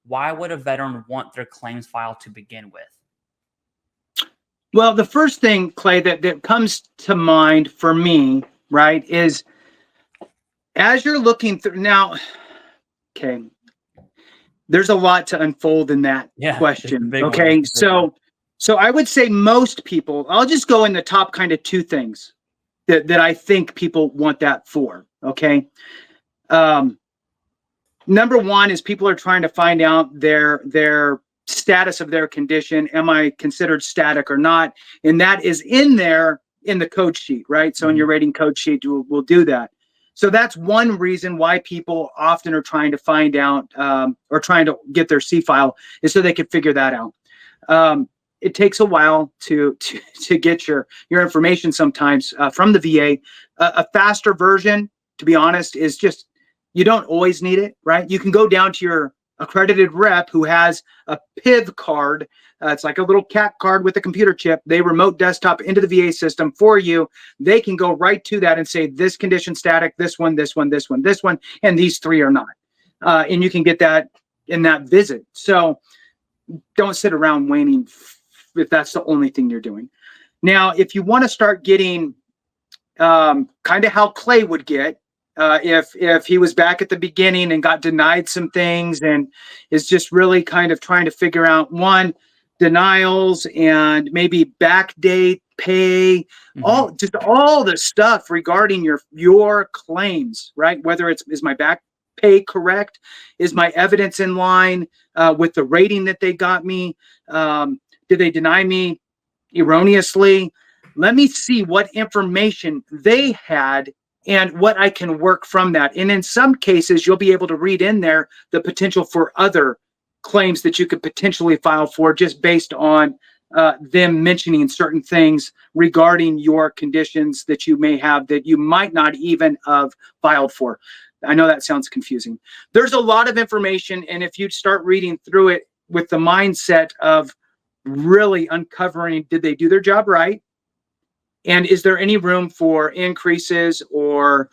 why would a veteran want their claims file to begin with? Well, the first thing, Clay, that comes to mind for me, right, is as you're looking through now, okay, there's a lot to unfold in that question. Okay. So I would say most people, I'll just go in the top kind of two things that I think people want that for. Okay. Number one is people are trying to find out their status of their condition. Am I considered static or not? And that is in there in the code sheet, right? So in your rating code sheet, we'll do that. So that's one reason why people often are trying to find out or trying to get their C file is so they can figure that out. It takes a while to get your information sometimes from the VA. A faster version, to be honest, is just, you don't always need it, right? You can go down to your accredited rep who has a PIV card. It's like a little CAC card with a computer chip. They remote desktop into the VA system for you. They can go right to that and say, this condition static, this one, this one, this one, this one, and these three are not. And you can get that in that visit. So don't sit around waiting if that's the only thing you're doing. Now, if you want to start getting kind of how Clay would get, if he was back at the beginning and got denied some things and is just really kind of trying to figure out denials and maybe backdate pay, all the stuff regarding your claims, right? Whether is my back pay correct? Is my evidence in line with the rating that they got me? Did they deny me erroneously? Let me see what information they had and what I can work from that. And in some cases, you'll be able to read in there the potential for other claims that you could potentially file for just based on them mentioning certain things regarding your conditions that you may have that you might not even have filed for. I know that sounds confusing. There's a lot of information, and if you start reading through it with the mindset of really uncovering, did they do their job right? And is there any room for increases or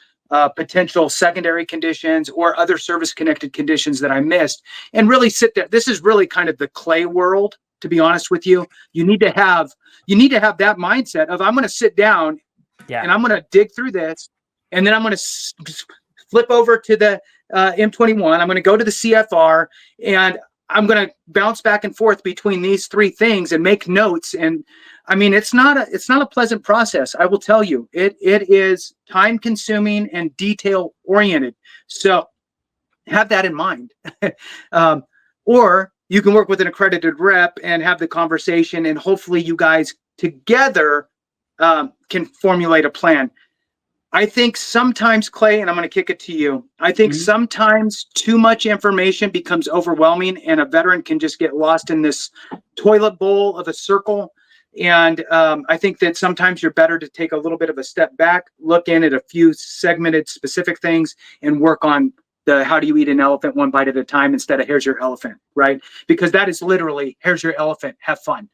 potential secondary conditions or other service-connected conditions that I missed? And really sit there. This is really kind of the Clay world, to be honest with you. You need to have that mindset of, I'm going to sit down and I'm going to dig through this, and then I'm going to flip over to the M21. I'm going to go to the CFR, and I'm going to bounce back and forth between these three things and make notes. And I mean, it's not a pleasant process. I will tell you, it is time consuming and detail oriented. So have that in mind. Or you can work with an accredited rep and have the conversation, and hopefully you guys together can formulate a plan. I think sometimes, Clay, and I'm going to kick it to you, I think sometimes too much information becomes overwhelming, and a veteran can just get lost in this toilet bowl of a circle. And I think that sometimes you're better to take a little bit of a step back, look in at a few segmented specific things, and work on the how do you eat an elephant one bite at a time instead of here's your elephant, right? Because that is literally, here's your elephant, have fun.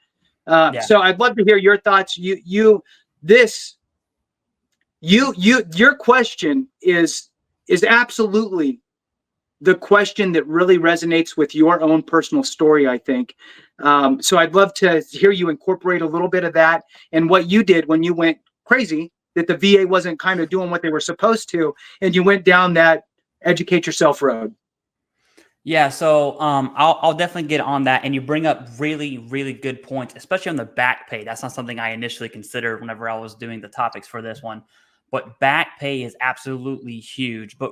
So I'd love to hear your thoughts. Your question is absolutely the question that really resonates with your own personal story, I think. So I'd love to hear you incorporate a little bit of that and what you did when you went crazy, that the VA wasn't kind of doing what they were supposed to, and you went down that educate yourself road. Yeah, so I'll definitely get on that. And you bring up really, really good points, especially on the back pay. That's not something I initially considered whenever I was doing the topics for this one. But back pay is absolutely huge. But